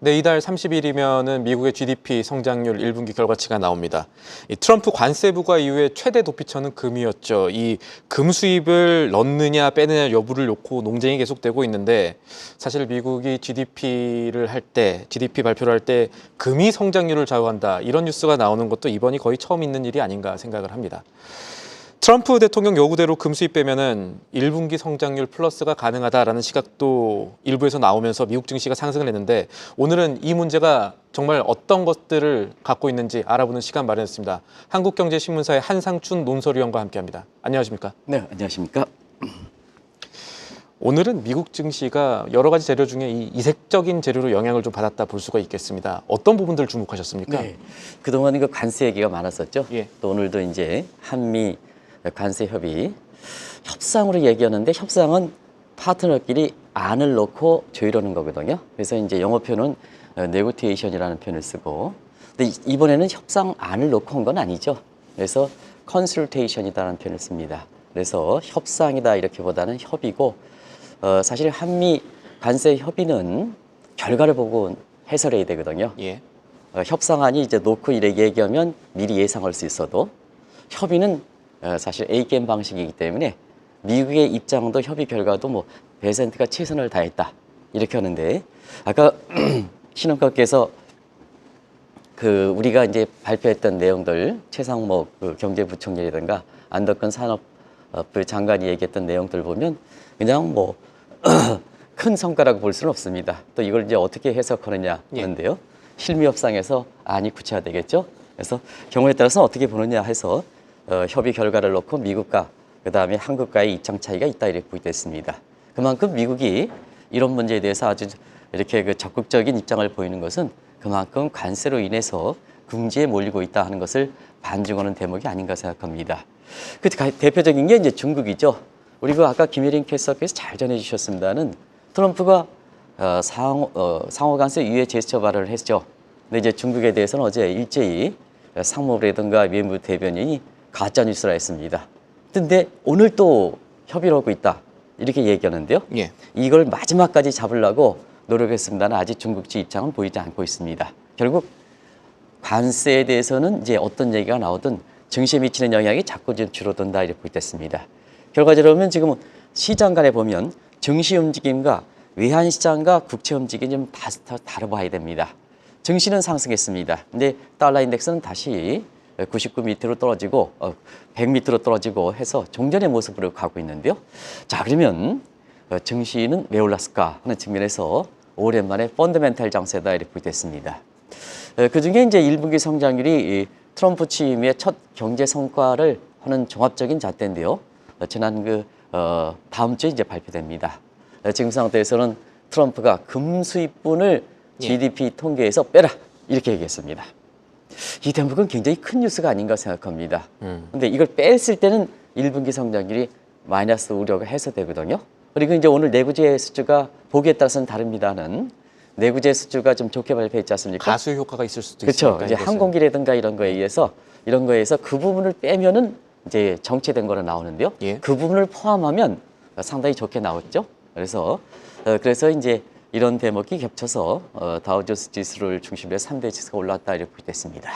네, 이달 30일이면은 미국의 GDP 성장률 1분기 결과치가 나옵니다. 이 트럼프 관세 부과 이후에 최대 도피처는 금이었죠. 이 금 수입을 넣느냐 빼느냐 여부를 놓고 논쟁이 계속되고 있는데 사실 미국이 GDP 발표를 할 때 금이 성장률을 좌우한다 이런 뉴스가 나오는 것도 이번이 거의 처음 있는 일이 아닌가 생각을 합니다. 트럼프 대통령 요구대로 금 수입 빼면은 1분기 성장률 플러스가 가능하다라는 시각도 일부에서 나오면서 미국 증시가 상승을 했는데 오늘은 이 문제가 정말 어떤 것들을 갖고 있는지 알아보는 시간 마련했습니다. 한국경제신문사의 한상춘 논설위원과 함께합니다. 안녕하십니까? 네, 안녕하십니까? 오늘은 미국 증시가 여러 가지 재료 중에 이 이색적인 재료로 영향을 좀 받았다 볼 수가 있겠습니다. 어떤 부분들 주목하셨습니까? 네, 그동안 관세 얘기가 많았었죠. 예. 또 오늘도 이제 한미 관세 협의 협상으로 얘기하는데 협상은 파트너끼리 안을 놓고 조율하는 거거든요. 그래서 이제 영어 표현은 네고티에이션이라는 표현을 쓰고, 근데 이번에는 협상안을 놓고 온 건 아니죠. 그래서 컨설테이션이라는 표현을 씁니다. 그래서 협상이다 이렇게보다는 협의고, 사실 한미 관세 협의는 결과를 보고 해설해야 되거든요. 예. 협상안이 이제 놓고 이렇게 얘기하면 미리 예상할 수 있어도 협의는 사실 A겜 방식이기 때문에 미국의 입장도 협의 결과도 뭐 베센트가 최선을 다했다 이렇게 하는데, 아까 신원과께서 우리가 이제 발표했던 내용들, 최상목 경제부총리라든가 안덕근 산업부 장관이 얘기했던 내용들 보면 그냥 뭐 큰 성과라고 볼 수는 없습니다. 또 이걸 이제 어떻게 해석하느냐 하는데요. 실무 협상에서 안이 구체화되겠죠. 그래서 경우에 따라서 어떻게 보느냐 해서 협의 결과를 놓고 미국과 그다음에 한국과의 입장 차이가 있다 이렇게 보겠습니다. 그만큼 미국이 이런 문제에 대해서 아주 이렇게 적극적인 입장을 보이는 것은 그만큼 관세로 인해서 궁지에 몰리고 있다 하는 것을 반증하는 대목이 아닌가 생각합니다. 그 대표적인 게 이제 중국이죠. 우리 아까 김혜린 캐스터께서 잘 전해주셨습니다는 트럼프가 상호 관세 유예 제스처 발언을 했죠. 근데 이제 중국에 대해서는 어제 일제히 상무부라든가 외무부 대변인이 가짜 뉴스라 했습니다. 근데 오늘 또 협의를 하고 있다 이렇게 얘기하는데요. 예. 이걸 마지막까지 잡으려고 노력했습니다는 아직 중국 측 입장은 보이지 않고 있습니다. 결국 관세에 대해서는 이제 어떤 얘기가 나오든 증시에 미치는 영향이 자꾸 좀 줄어든다 이렇게 보겠습니다. 결과적으로 보면 지금 시장 간에 보면 증시 움직임과 외환 시장과 국채 움직임이 좀 다뤄봐야 됩니다. 증시는 상승했습니다. 근데 달러 인덱스는 다시 99 밑으로 떨어지고 100 밑으로 떨어지고 해서 종전의 모습으로 가고 있는데요. 자, 그러면 증시는 왜 올랐을까 하는 측면에서 오랜만에 펀더멘탈 장세다 이렇게 보겠습니다. 그중에 이제 1분기 성장률이 트럼프 취임 후에 첫 경제 성과를 하는 종합적인 잣대인데요. 지난 다음 주에 이제 발표됩니다. 지금 상태에서는 트럼프가 금 수입분을 GDP 통계에서 빼라 이렇게 얘기했습니다. 이 대목은 굉장히 큰 뉴스가 아닌가 생각합니다. 근데 이걸 뺐을 때는 1분기 성장률이 마이너스 우려가 해소되거든요. 그리고 이제 오늘 내구재 수주가 보기에 따라서는 다릅니다는 내구재 수주가 좀 좋게 발표했지 않습니까? 가수 효과가 있을 수도 그렇죠. 있으니까. 이제 이것은. 항공기라든가 이런 거에 의해서 그 부분을 빼면은 이제 정체된 거로 나오는데요. 예. 그 부분을 포함하면 상당히 좋게 나왔죠. 그래서 이제 이런 대목이 겹쳐서 다우존스 지수를 중심으로 해서 3대 지수가 올랐다 이렇게 됐습니다.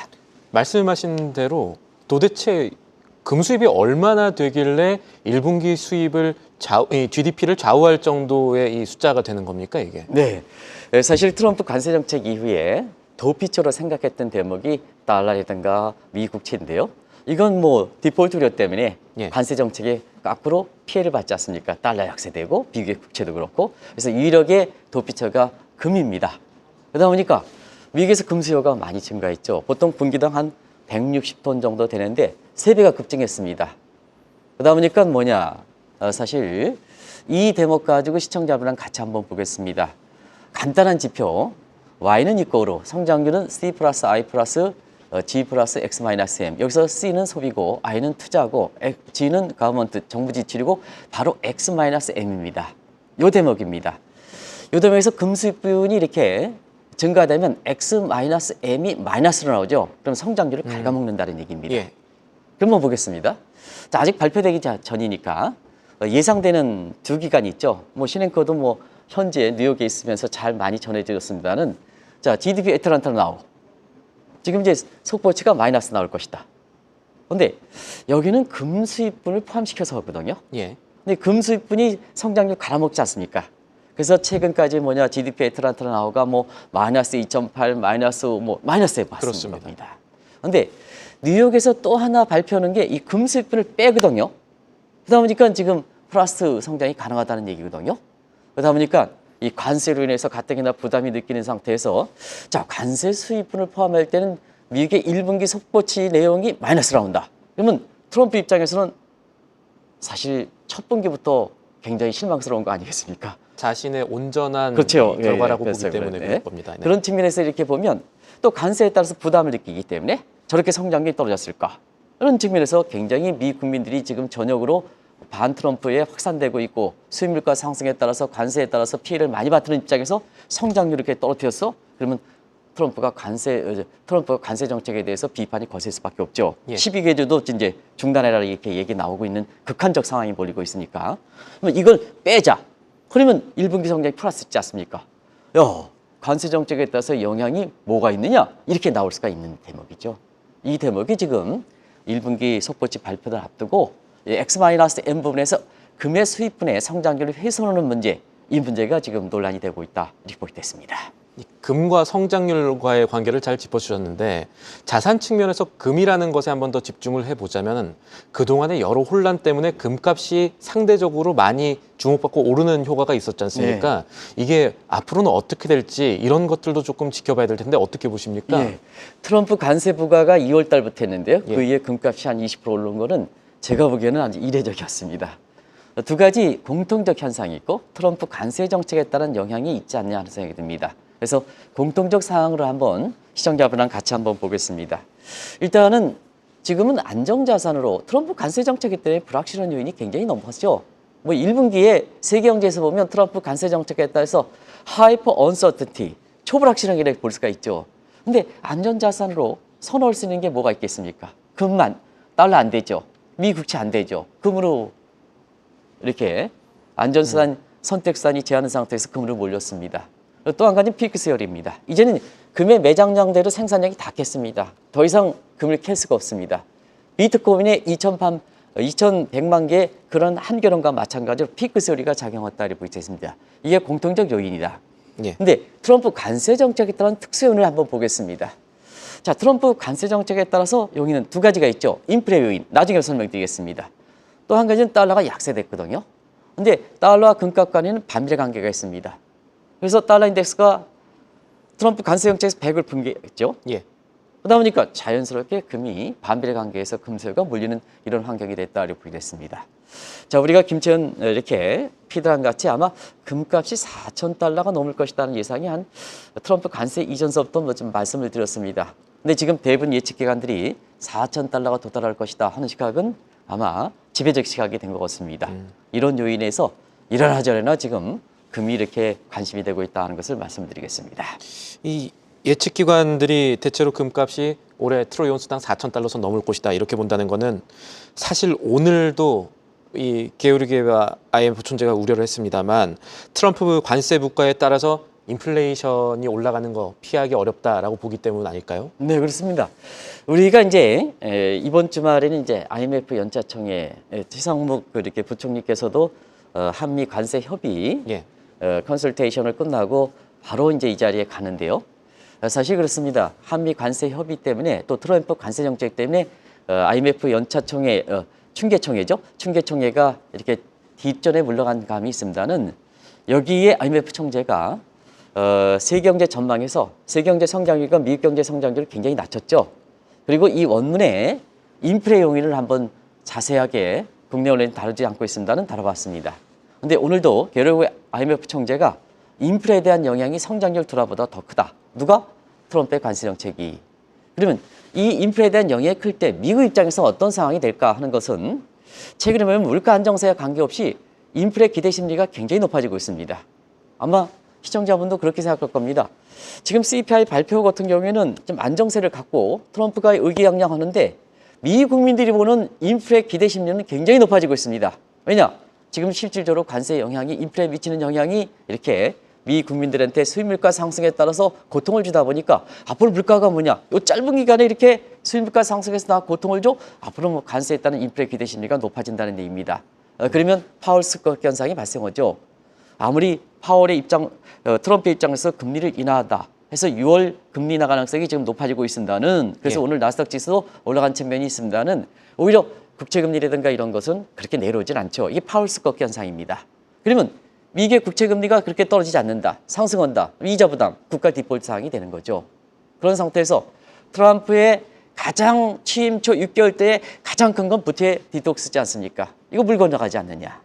말씀하신 대로 도대체 금 수입이 얼마나 되길래 1분기 수입을 GDP를 좌우할 정도의 이 숫자가 되는 겁니까, 이게? 네. 사실 트럼프 관세 정책 이후에 도피처로 생각했던 대목이 달러라든가 미국채인데요. 이건 뭐 디폴트 우려 때문에 관세 정책에 앞으로 피해를 받지 않습니까? 달러 약세되고 미국의 국채도 그렇고. 그래서 유일하게 도피처가 금입니다. 그러다 보니까 미국에서 금 수요가 많이 증가했죠. 보통 분기당 한 160톤 정도 되는데 3배가 급증했습니다. 그러다 보니까 사실 이 대목 가지고 시청자분랑 같이 한번 보겠습니다. 간단한 지표, Y는 이꼬로 성장률은 C 플러스 I 플러스 G 플러스 X 마이너스 M. 여기서 C는 소비고 I는 투자고 G는 가버먼트 정부 지출이고 바로 X 마이너스 M입니다. 요 대목입니다. 요 대목에서 금수입분이 이렇게 증가되면 X 마이너스 M이 마이너스로 나오죠. 그럼 성장률을 갉아먹는다는 얘기입니다. 예. 그럼 한번 보겠습니다. 자, 아직 발표되기 전이니까 예상되는 두 기간이 있죠. 신행커도 현재 뉴욕에 있으면서 잘 많이 전해졌습니다는 자, GDP 애틀란타 나오. 지금 이제 속보치가 마이너스 나올 것이다. 근데 여기는 금수입분을 포함시켜서 하거든요. 예. 근데 금수입분이 성장률 갈아먹지 않습니까? 그래서 최근까지 GDP 애틀란타 나오가 뭐 마이너스 2.8, 마이너스에 봤습니다. 그렇습니다. 근데 뉴욕에서 또 하나 발표하는 게 이 금수입분을 빼거든요. 그러다 보니까 지금 플러스 성장이 가능하다는 얘기거든요. 그러다 보니까 이 관세로 인해서 가뜩이나 부담이 느끼는 상태에서 자, 관세 수입분을 포함할 때는 미국의 1분기 속보치 내용이 마이너스 나온다. 그러면 트럼프 입장에서는 사실 첫 분기부터 굉장히 실망스러운 거 아니겠습니까? 자신의 온전한 그렇죠. 결과라고 예, 보기 때문에 네. 그럴 겁니다. 네. 그런 측면에서 이렇게 보면 또 관세에 따라서 부담을 느끼기 때문에 저렇게 성장률이 떨어졌을까? 그런 측면에서 굉장히 미 국민들이 지금 전역으로 반 트럼프에 확산되고 있고 수입물가 상승에 따라서 관세에 따라서 피해를 많이 받는 입장에서 성장률을 이렇게 떨어뜨렸어? 그러면 트럼프가 관세 정책에 대해서 비판이 거셀 수밖에 없죠. 예. 12개주도 이제 중단해라 이렇게 얘기 나오고 있는 극한적 상황이 벌이고 있으니까. 그러면 이걸 빼자. 그러면 1분기 성장이 플러스 있지 않습니까? 야, 관세 정책에 따라서 영향이 뭐가 있느냐? 이렇게 나올 수가 있는 대목이죠. 이 대목이 지금 1분기 속보치 발표를 앞두고 X-M 부분에서 금의 수입분의 성장률을 훼손하는 문제, 이 문제가 지금 논란이 되고 있다. 이렇게 보게 됐습니다. 이 금과 성장률과의 관계를 잘 짚어주셨는데 자산 측면에서 금이라는 것에 한 번 더 집중을 해보자면 그동안의 여러 혼란 때문에 금값이 상대적으로 많이 주목받고 오르는 효과가 있었지 않습니까? 이게 앞으로는 어떻게 될지 이런 것들도 조금 지켜봐야 될 텐데 어떻게 보십니까? 예. 트럼프 관세 부과가 2월 달부터 했는데요. 예. 그 이후에 금값이 한 20% 오른 거는 제가 보기에는 아주 이례적이었습니다. 두 가지 공통적 현상이 있고 트럼프 관세 정책에 따른 영향이 있지 않냐 하는 생각이 듭니다. 그래서 공통적 사항으로 한번 시청자분랑 같이 한번 보겠습니다. 일단은 지금은 안정자산으로 트럼프 관세 정책에 때문에 불확실한 요인이 굉장히 높았죠. 뭐 1분기에 세계 경제에서 보면 트럼프 관세 정책에 따라서 하이퍼 언서튼티, 초불확실하게 볼 수가 있죠. 근데 안전자산으로 선호할 수 있는 게 뭐가 있겠습니까? 금만, 달러 안 되죠. 미 국채 안 되죠. 금으로 이렇게 안전수단, 선택수단이 제한된 상태에서 금으로 몰렸습니다. 또 한 가지는 피크세열입니다. 이제는 금의 매장량대로 생산량이 닿겠습니다. 더 이상 금을 캘 수가 없습니다. 비트코인의 2,100만 개의 그런 한계론과 마찬가지로 피크세열이가 작용했다고 볼 수 있습니다. 이게 공통적 요인이다. 예. 근데 트럼프 관세 정책에 따른 특수 요인을 한번 보겠습니다. 자, 트럼프 관세 정책에 따라서 요인은 두 가지가 있죠. 인플레 요인, 나중에 설명드리겠습니다. 또 한 가지는 달러가 약세됐거든요. 근데 달러와 금값 간에는 반비례 관계가 있습니다. 그래서 달러 인덱스가 트럼프 관세 정책에서 100을 붕괴했죠. 예. 그러다 보니까 자연스럽게 금이 반비례 관계에서 금수요가 몰리는 이런 환경이 됐다고 보게 됐습니다. 자, 우리가 김채연 이렇게 피드랑 같이 아마 금값이 4,000달러가 넘을 것이라는 예상이 한 트럼프 관세 이전서부터 좀 말씀을 드렸습니다. 근데 지금 대부분 예측 기관들이 4,000달러가 도달할 것이다 하는 시각은 아마 지배적 시각이 된 것 같습니다. 이런 요인에서 이러나 저러나 지금 금이 이렇게 관심이 되고 있다는 것을 말씀드리겠습니다. 이 예측 기관들이 대체로 금값이 올해 트로이 온스당 4,000달러 선 넘을 것이다 이렇게 본다는 거는 사실 오늘도 이 게오르기에와 IMF 총재가 우려를 했습니다만 트럼프 관세 부과에 따라서 인플레이션이 올라가는 거 피하기 어렵다라고 보기 때문 아닐까요? 네, 그렇습니다. 우리가 이제 이번 주말에는 이제 IMF 연차총회 최상목 이렇게 부총리께서도 한미 관세 협의 예. 컨설테이션을 끝나고 바로 이제 이 자리에 가는데요. 사실 그렇습니다. 한미 관세 협의 때문에 또 트럼프 관세 정책 때문에 IMF 연차총회 춘계총회죠. 춘계총회가 이렇게 뒷전에 물러간 감이 있습니다는 여기에 IMF 총재가 세계 경제 전망에서 세계 경제 성장률과 미국 경제 성장률을 굉장히 낮췄죠. 그리고 이 원문에 인플레 요인을 한번 자세하게 국내 언론이 다루지 않고 있습니다는 다뤄봤습니다. 근데 오늘도 게르웨 IMF 총재가 인플레에 대한 영향이 성장률 둔화보다 더 크다. 누가? 트럼프의 관세 정책이. 그러면 이 인플레에 대한 영향이 클 때 미국 입장에서 어떤 상황이 될까 하는 것은 최근에 보면 물가 안정세와 관계없이 인플레 기대 심리가 굉장히 높아지고 있습니다. 아마 시청자분도 그렇게 생각할 겁니다. 지금 CPI 발표 같은 경우에는 좀 안정세를 갖고 트럼프가 의기양양하는데 미 국민들이 보는 인플레 기대 심리는 굉장히 높아지고 있습니다. 왜냐? 지금 실질적으로 관세 영향이 인플레에 미치는 영향이 이렇게 미 국민들한테 수입 물가 상승에 따라서 고통을 주다 보니까 앞으로 물가가 뭐냐? 요 짧은 기간에 이렇게 수입 물가 상승해서 나 고통을 줘? 앞으로 뭐 관세에 따른 인플레 기대 심리가 높아진다는 얘기입니다. 그러면 파월 스쿼트 현상이 발생하죠. 아무리 파월의 입장, 트럼프의 입장에서 금리를 인하하다 해서 6월 금리 인하 가능성이 지금 높아지고 있습니다는 그래서 예. 오늘 나스닥 지수도 올라간 측면이 있습니다는 오히려 국채금리라든가 이런 것은 그렇게 내려오진 않죠. 이게 파월 스쿼트 현상입니다. 그러면 미국의 국채금리가 그렇게 떨어지지 않는다, 상승한다, 이자 부담, 국가 디폴트 사항이 되는 거죠. 그런 상태에서 트럼프의 가장 취임 초 6개월 때에 가장 큰 건 부채 디톡스지 않습니까? 이거 물 건너가지 않느냐.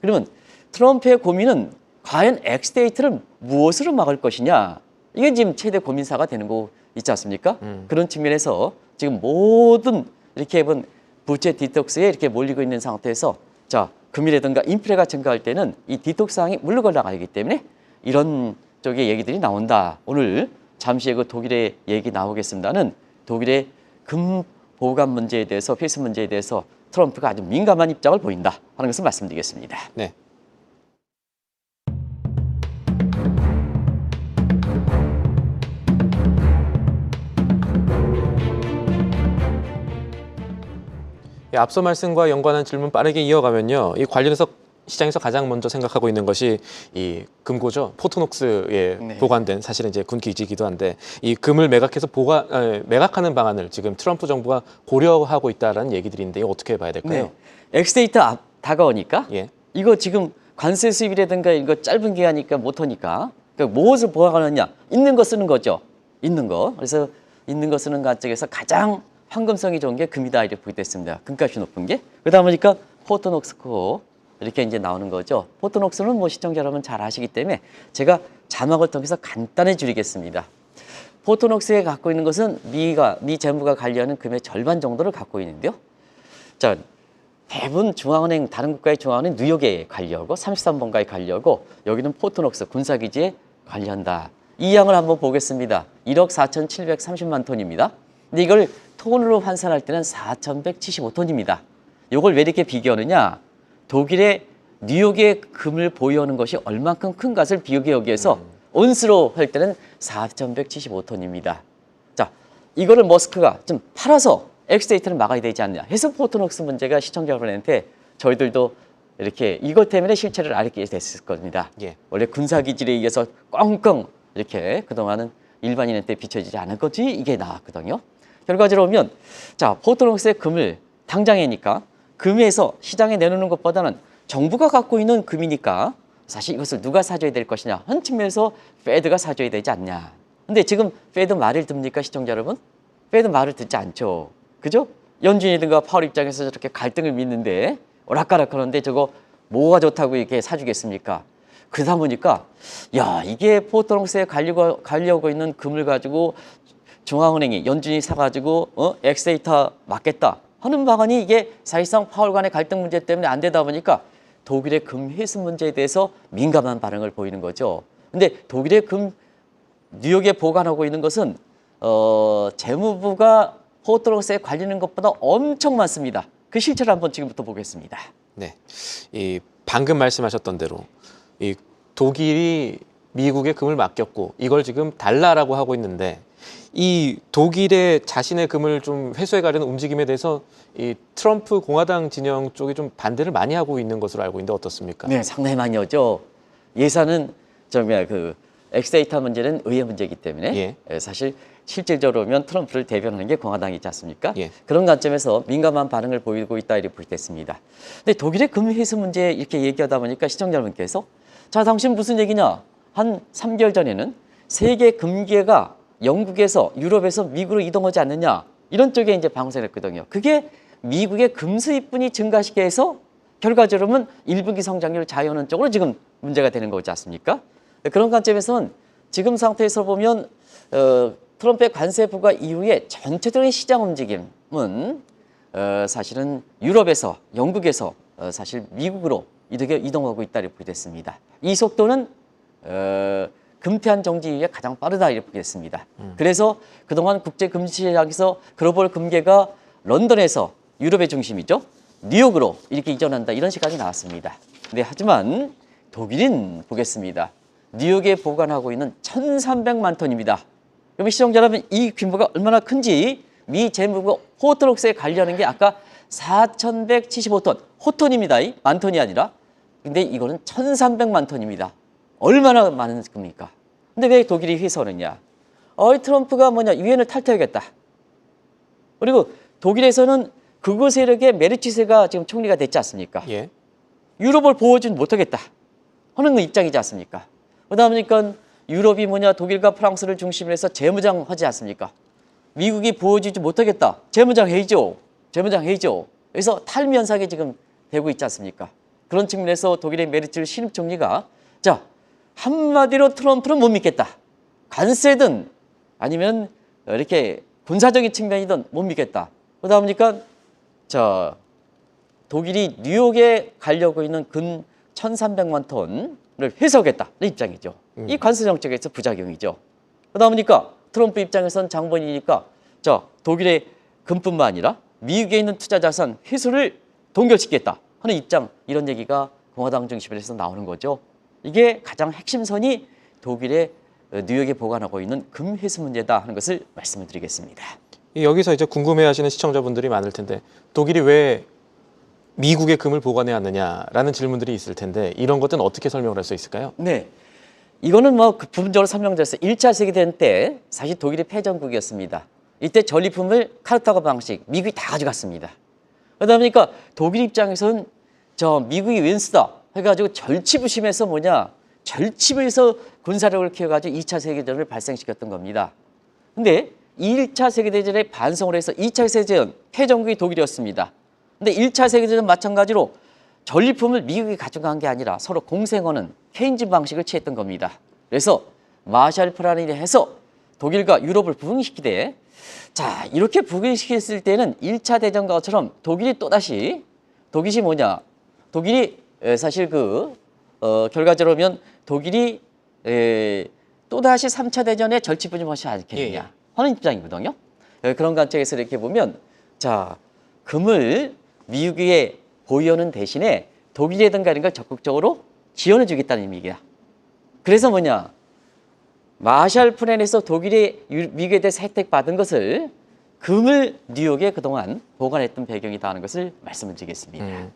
그러면 트럼프의 고민은 과연 엑스데이트를 무엇으로 막을 것이냐. 이게 지금 최대 고민사가 되는 거 있지 않습니까? 그런 측면에서 지금 모든 이렇게 본 부채 디톡스에 이렇게 몰리고 있는 상태에서 자, 금리라든가 인플레가 증가할 때는 이 디톡스 상황이 물러가기 때문에 이런 쪽의 얘기들이 나온다. 오늘 잠시 그 독일의 얘기 나오겠습니다는 독일의 금 보관 문제에 대해서 필수 문제에 대해서 트럼프가 아주 민감한 입장을 보인다 하는 것을 말씀드리겠습니다. 네. 앞서 말씀과 연관한 질문 빠르게 이어가면요. 이 관련해서 시장에서 가장 먼저 생각하고 있는 것이 이 금고죠. 포토녹스에 네. 보관된 사실은 이제 군 기지이기도 한데 이 금을 매각해서 매각하는 방안을 지금 트럼프 정부가 고려하고 있다라는 얘기들이 있는데 이거 어떻게 봐야 될까요? 네. 엑스데이터 다가오니까 예. 이거 지금 관세 수입이라든가 이거 짧은 기간이니까 못하니까 그러니까 무엇을 보관하느냐? 있는 거 쓰는 거죠. 있는 거. 그래서 있는 거 쓰는 관점에서 가장 황금성이 좋은 게 금이다 이렇게 보게 됐습니다. 금값이 높은 게. 그러다 보니까 포토녹스코 이렇게 이제 나오는 거죠. 포토녹스는 뭐 시청자 여러분 잘 아시기 때문에 제가 자막을 통해서 간단히 줄이겠습니다. 포토녹스에 갖고 있는 것은 미 재무가 관리하는 금의 절반 정도를 갖고 있는데요. 자, 대부분 중앙은행, 다른 국가의 중앙은행 뉴욕에 관리하고 33번가에 관리하고 여기는 포토녹스 군사기지에 관리한다. 이 양을 한번 보겠습니다. 1억 4,730만 톤입니다. 근데 이걸 톤으로 환산할 때는 4,175톤입니다. 이걸 왜 이렇게 비교하느냐? 독일의 뉴욕의 금을 보유하는 것이 얼만큼 큰 것을 비교하기 위해서 온스로 할 때는 4,175톤입니다. 자, 이거를 머스크가 좀 팔아서 엑스데이트를 막아야 되지 않냐 해서 포토녹스 문제가 시청자 여러분한테 저희들도 이렇게 이것 때문에 실체를 알게 됐을 겁니다. 예. 원래 군사기지에 의해서 꽁꽁 이렇게 그동안은 일반인한테 비춰지지 않은 거지 이게 나왔거든요. 결과적으로 보면 자, 포토녹스의 금을 당장이니까 금에서 시장에 내놓는 것보다는 정부가 갖고 있는 금이니까 사실 이것을 누가 사줘야 될 것이냐 한 측면에서 페드가 사줘야 되지 않냐. 근데 지금 페드 말을 듣습니까 시청자 여러분? 페드 말을 듣지 않죠. 그죠? 연준이든가 파월 입장에서 저렇게 갈등을 믿는데 오락가락하는데 저거 뭐가 좋다고 이렇게 사주겠습니까? 그러다 보니까 야 이게 포토녹스에 관리하고 있는 금을 가지고 중앙은행이 연준이 사가지고 엑스데이터 맞겠다 하는 방안이 이게 사실상 파월 간의 갈등 문제 때문에 안 되다 보니까 독일의 금 회수 문제에 대해서 민감한 반응을 보이는 거죠. 근데 독일의 금 뉴욕에 보관하고 있는 것은 재무부가 포토녹스에 관리하는 것보다 엄청 많습니다. 그 실체를 한번 지금부터 보겠습니다. 네. 이 방금 말씀하셨던 대로 이 독일이 미국에 금을 맡겼고 이걸 지금 달라라고 하고 있는데 이 독일의 자신의 금을 좀 회수해 가려는 움직임에 대해서 이 트럼프 공화당 진영 쪽이 좀 반대를 많이 하고 있는 것으로 알고 있는데 어떻습니까? 네, 상당히 많이 오죠. 예산은 그 엑스데이터 문제는 의회 문제이기 때문에 사실 실질적으로 보면 트럼프를 대변하는 게 공화당이지 않습니까? 예. 그런 관점에서 민감한 반응을 보이고 있다 이렇게 볼 때 있습니다. 근데 독일의 금 회수 문제 이렇게 얘기하다 보니까 시청자 여러분께서 자, 당신 무슨 얘기냐? 한 3개월 전에는 세계 금괴가 영국에서 유럽에서 미국으로 이동하지 않느냐 이런 쪽에 이제 방송을 했거든요. 그게 미국의 금 수입분이 증가시게 해서 결과적으로는 1분기 성장률 자유하는 쪽으로 지금 문제가 되는 거지 않습니까? 그런 관점에서는 지금 상태에서 보면 트럼프의 관세 부과 이후에 전체적인 시장 움직임은 사실은 유럽에서 영국에서 사실 미국으로 이동하고 있다 이렇게 보겠습니다. 이 속도는 금태한 정지 이후에 가장 빠르다 이렇게 보겠습니다. 그래서 그동안 국제 금지 시장에서 글로벌 금괴가 런던에서 유럽의 중심이죠. 뉴욕으로 이렇게 이전한다 이런 시각이 나왔습니다. 네, 하지만 독일은 보겠습니다. 뉴욕에 보관하고 있는 1,300만 톤입니다. 그러면 시청자 여러분, 이 규모가 얼마나 큰지 미 재무부 호트록스에 관리하는 게 아까 4,175톤, 호톤입니다. 만 톤이 아니라. 근데 이거는 1,300만 톤입니다. 얼마나 많은 겁니까? 근데 왜 독일이 회수하느냐? 트럼프가 유엔을 탈퇴하겠다. 그리고 독일에서는 극우 세력의 메르츠세가 지금 총리가 됐지 않습니까? 예. 유럽을 보호하지 못하겠다 하는 입장이지 않습니까? 그러다 보니까 유럽이 독일과 프랑스를 중심으로 해서 재무장 하지 않습니까? 미국이 보호해주지 못하겠다. 재무장 해이죠. 재무장 해이죠. 그래서 탈미 현상이 지금 되고 있지 않습니까? 그런 측면에서 독일의 메르츠 신임 총리가 자, 한마디로 트럼프는 못 믿겠다. 관세든 아니면 이렇게 군사적인 측면이든 못 믿겠다. 그러다 보니까 자, 독일이 뉴욕에 가려고 있는 근 1,300만 톤을 회수하겠다는 입장이죠. 이 관세 정책에서 부작용이죠. 그러다 보니까 트럼프 입장에선 장본이니까 자, 독일의 금뿐만 아니라 미국에 있는 투자 자산 회수를 동결시키겠다 하는 입장, 이런 얘기가 공화당 중심에서 나오는 거죠. 이게 가장 핵심선이 독일의 뉴욕에 보관하고 있는 금 회수 문제다 하는 것을 말씀을 드리겠습니다. 여기서 이제 궁금해하시는 시청자분들이 많을 텐데 독일이 왜 미국의 금을 보관해 왔느냐라는 질문들이 있을 텐데 이런 것들은 어떻게 설명을 할 수 있을까요? 네, 이거는 부분적으로 설명드렸어요. 1차 세계대전 때 사실 독일이 패전국이었습니다. 이때 전리품을 카르타고 방식 미국이 다 가져갔습니다. 그러다 보니까 독일 입장에서는 미국이 윈스다 해가지고 절치부심해서 절치부해서 군사력을 키워가지고 2차 세계대전을 발생시켰던 겁니다. 근데 1차 세계대전에 반성을 해서 2차 세계대전 패전국이 독일이었습니다. 근데 1차 세계대전 마찬가지로 전리품을 미국이 가져간 게 아니라 서로 공생하는 케인즈 방식을 취했던 겁니다. 그래서 마샬 플랜을 해서 독일과 유럽을 부흥시키되 자, 이렇게 부흥시켰을 때는 1차 대전과 것처럼 독일이 또다시 독일이 사실 결과적으로 보면 독일이 또다시 3차 대전에 절치부심하지 않겠느냐 하는 입장이거든요. 그런 관점에서 이렇게 보면 자, 금을 미국에 보유하는 대신에 독일이라든가 이런 걸 적극적으로 지원해 주겠다는 의미야. 그래서 마샬 플랜에서 독일이 미국에 대해서 혜택받은 것을 금을 뉴욕에 그동안 보관했던 배경이다 하는 것을 말씀을 드리겠습니다.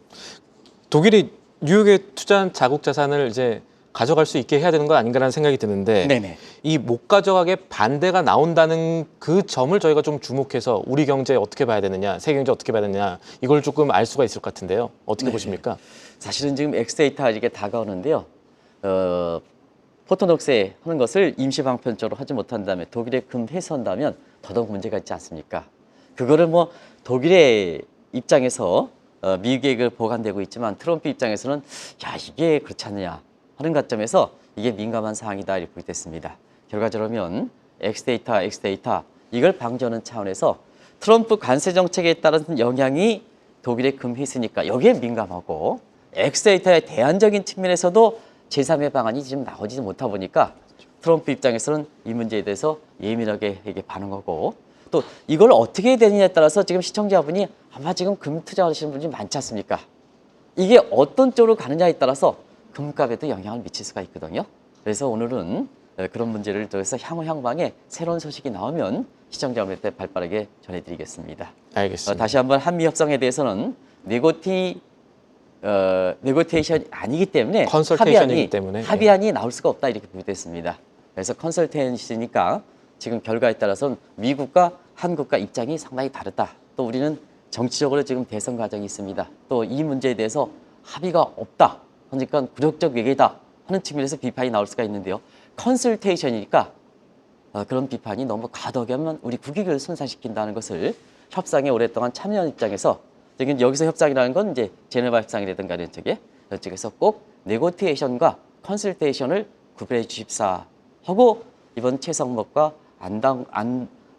독일이 뉴욕에 투자한 자국 자산을 이제 가져갈 수 있게 해야 되는 거 아닌가라는 생각이 드는데 네네. 이 못 가져가게 반대가 나온다는 그 점을 저희가 좀 주목해서 우리 경제 어떻게 봐야 되느냐, 세계 경제 어떻게 봐야 되느냐 이걸 조금 알 수가 있을 것 같은데요. 어떻게 보십니까? 사실은 지금 엑스데이터가 이렇게 다가오는데요. 포토녹스에 하는 것을 임시방편적으로 하지 못한 다음에 독일에 금 회수한다면 더더욱 문제가 있지 않습니까? 그거를 독일의 입장에서 미국에 보관되고 있지만 트럼프 입장에서는 야, 이게 그렇지 않느냐 하는 관점에서 이게 민감한 사항이다 이렇게 됐습니다. 결과적으로 엑스데이터 이걸 방지하는 차원에서 트럼프 관세 정책에 따른 영향이 독일의 금 회수니까 여기에 민감하고 엑스데이터의 대안적인 측면에서도 제3의 방안이 지금 나오지 못하다 보니까 트럼프 입장에서는 이 문제에 대해서 예민하게 이게 반응하고 또 이걸 어떻게 해야 되느냐에 따라서 지금 시청자분이 아마 지금 금 투자하시는 분이 많지 않습니까? 이게 어떤 쪽으로 가느냐에 따라서 금값에도 영향을 미칠 수가 있거든요. 그래서 오늘은 그런 문제를 통해서 향후에 새로운 소식이 나오면 시청자분한테 발빠르게 전해드리겠습니다. 알겠습니다. 다시 한번 한미 협상에 대해서는 네고티에이션이 아니기 때문에 컨설테이션이기 때문에 합의안이 나올 수가 없다 이렇게 보겠습니다. 그래서 컨설테이션이니까 지금 결과에 따라서는 미국과 한국과 입장이 상당히 다르다. 또 우리는 정치적으로 지금 대선 과정이 있습니다. 또 이 문제에 대해서 합의가 없다. 그러니까 굴욕적 외교다 하는 측면에서 비판이 나올 수가 있는데요. 컨설테이션이니까 그런 비판이 너무 과도하게 하면 우리 국익을 손상시킨다는 것을 협상에 오랫동안 참여한 입장에서 지금 여기서 협상이라는 건 이제 제네바 협상이라든가 이런 쪽에서 꼭 네고티에이션과 컨설테이션을 구별해 주십사 하고 이번 최성목과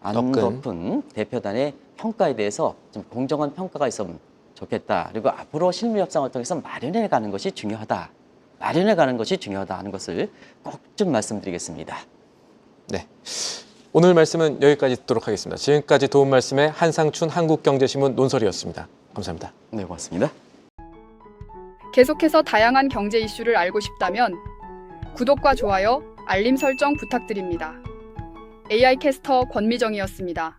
안덕훈 대표단의 평가에 대해서 좀 공정한 평가가 있으면 좋겠다. 그리고 앞으로 실무 협상을 통해서 마련해 가는 것이 중요하다. 하는 것을 꼭 좀 말씀드리겠습니다. 네. 오늘 말씀은 여기까지 듣도록 하겠습니다. 지금까지 도움 말씀의 한상춘 한국경제신문 논설위원이었습니다. 감사합니다. 네, 고맙습니다. 계속해서 다양한 경제 이슈를 알고 싶다면 구독과 좋아요, 알림 설정 부탁드립니다. AI 캐스터 권미정이었습니다.